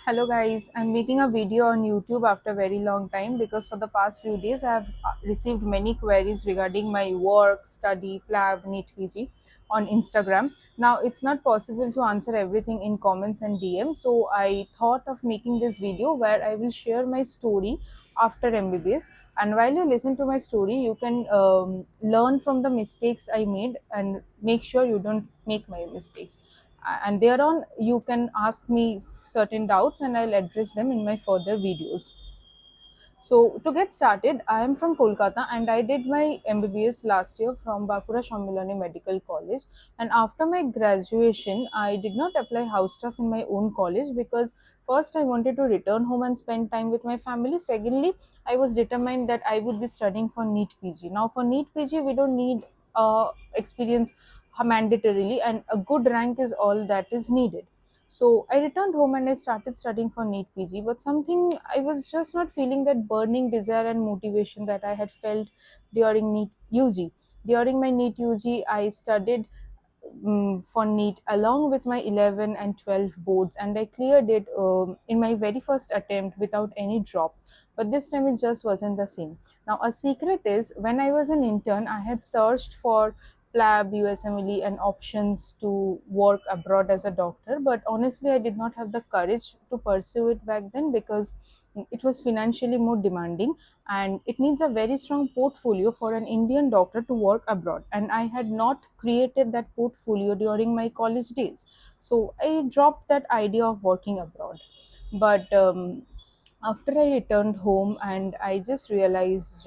Hello guys, I'm making a video on YouTube after a very long time because for the past few days I have received many queries regarding my work, study, PLAB, NEET PG on Instagram. Now it's not possible to answer everything in comments and DM, so I thought of making this video where I will share my story after MBBS. And while you listen to my story, you can learn from the mistakes I made and make sure you don't make my mistakes, and thereon you can ask me certain doubts and I'll address them in my further videos. So to get started, I am from Kolkata and I did my MBBS last year from Bakura Shammilani Medical College. And after my graduation, I did not apply house stuff in my own college because first I wanted to return home and spend time with my family. Secondly, I was determined that I would be studying for NEET PG. Now for NEET PG, we don't need experience mandatorily, and a good rank is all that is needed. So I returned home and I started studying for NEET PG, but something I was just not feeling that burning desire and motivation that I had felt during NEET UG. During my NEET UG, I studied for NEET along with my 11 and 12 boards, and I cleared it in my very first attempt without any drop. But this time it just wasn't the same. Now, a secret is when I was an intern, I had searched for PLAB, USMLE, and options to work abroad as a doctor, but honestly, I did not have the courage to pursue it back then because it was financially more demanding and it needs a very strong portfolio for an Indian doctor to work abroad. And I had not created that portfolio during my college days. So I dropped that idea of working abroad. But after I returned home, and I just realized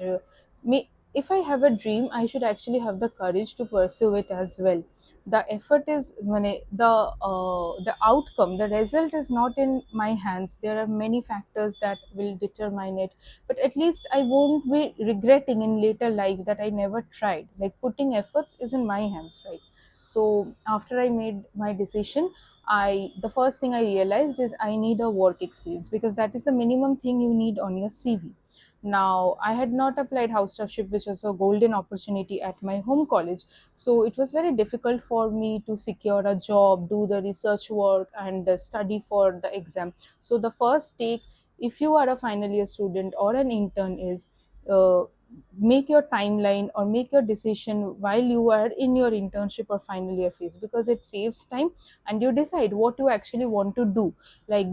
if I have a dream, I should actually have the courage to pursue it as well. The effort is the outcome, the result is not in my hands. There are many factors that will determine it, but at least I won't be regretting in later life that I never tried. Like putting efforts is in my hands, right? So after I made my decision, the first thing I realized is I need a work experience because that is the minimum thing you need on your CV. Now, I had not applied house staffship, which was a golden opportunity at my home college. So it was very difficult for me to secure a job, do the research work, and study for the exam. So the first take, if you are a final year student or an intern, is uh, make your timeline or make your decision while you are in your internship or final year phase, because it saves time and you decide what you actually want to do. Like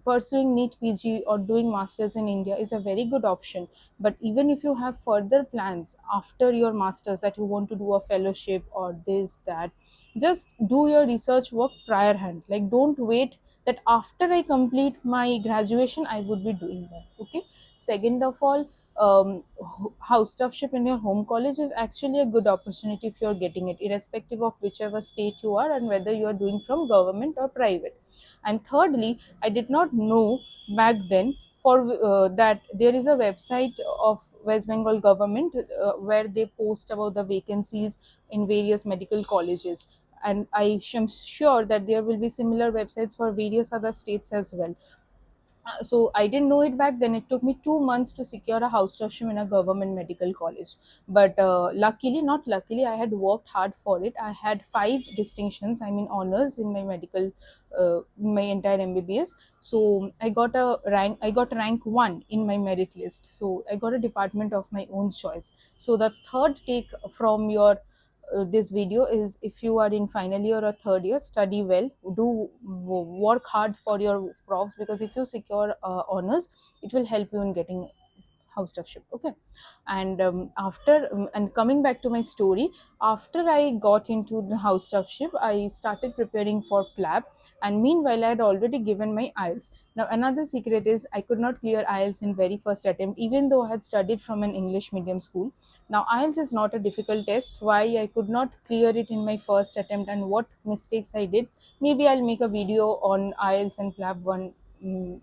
pursuing NEET PG or doing masters in India is a very good option, but even if you have further plans after your masters that you want to do a fellowship or this that, just do your research work prior hand. Like don't wait that after I complete my graduation I would be doing that. Okay. Second of all, house staffship in your home college is actually a good opportunity if you're getting it, irrespective of whichever state you are and whether you are doing from government or private. And thirdly, I did not know back then for that there is a website of West Bengal government where they post about the vacancies in various medical colleges, and I am sure that there will be similar websites for various other states as well. So I didn't know it back then. It took me 2 months to secure a house staffship in a government medical college. But luckily, not luckily, I had worked hard for it. I had five distinctions, I mean honors in my medical, my entire MBBS. So I got a rank. I got rank one in my merit list. So I got a department of my own choice. So the third take from your this video is, if you are in final year or third year, study well, work hard for your profs, because if you secure honors, it will help you in getting house staffship. Okay. And after and coming back to my story, after I got into the house staffship, I started preparing for PLAB, and meanwhile I had already given my IELTS. Now another secret is I could not clear IELTS in very first attempt, even though I had studied from an English medium school. Now IELTS is not a difficult test. Why I could not clear it in my first attempt and what mistakes I did, maybe I'll make a video on IELTS and PLAB one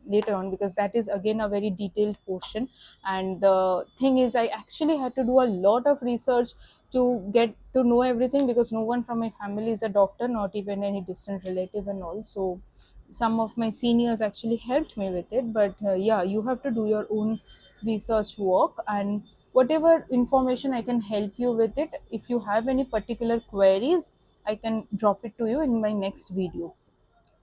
later on, because that is again a very detailed portion. And the thing is, I actually had to do a lot of research to get to know everything, because no one from my family is a doctor, not even any distant relative and all. So some of my seniors actually helped me with it, but yeah, you have to do your own research work, and whatever information I can help you with it. If you have any particular queries, I can drop it to you in my next video.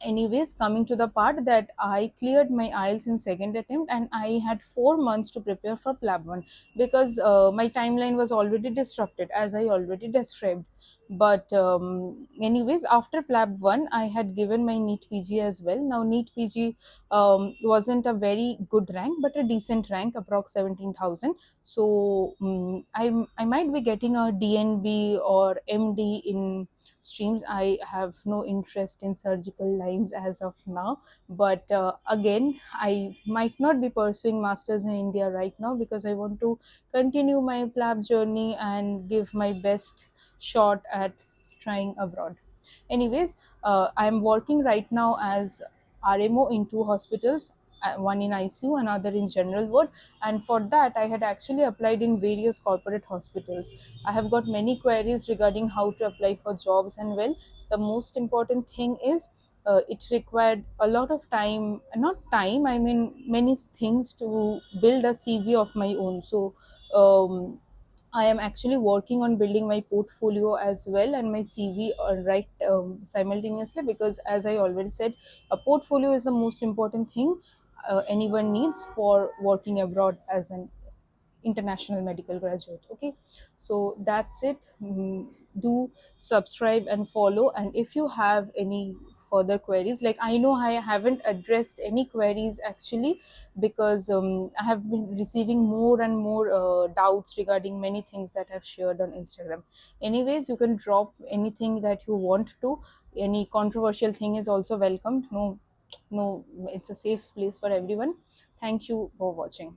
Anyways, coming to the part that I cleared my IELTS in second attempt, and I had 4 months to prepare for PLAB 1 because my timeline was already disrupted, as I already described. But anyways, after PLAB 1, I had given my NEET PG as well. Now, NEET PG wasn't a very good rank, but a decent rank, approx 17,000. So I might be getting a DNB or MD in streams. I have no interest in surgical lines as of now, but again, I might not be pursuing masters in India right now because I want to continue my PLAB journey and give my best shot at trying abroad. Anyways, I'm working right now as RMO in two hospitals, one in ICU, another in general ward. And for that, I had actually applied in various corporate hospitals. I have got many queries regarding how to apply for jobs, and well, the most important thing is it required a lot of time, not time, I mean many things to build a CV of my own. So I am actually working on building my portfolio as well and my CV right simultaneously, because as I already said, a portfolio is the most important thing anyone needs for working abroad as an international medical graduate. Okay, so that's it. Do subscribe and follow, and if you have any further queries, like I know I haven't addressed any queries actually, because I have been receiving more and more doubts regarding many things that I've shared on Instagram. Anyways, you can drop anything that you want to. Any controversial thing is also welcomed. No, it's a safe place for everyone. Thank you for watching.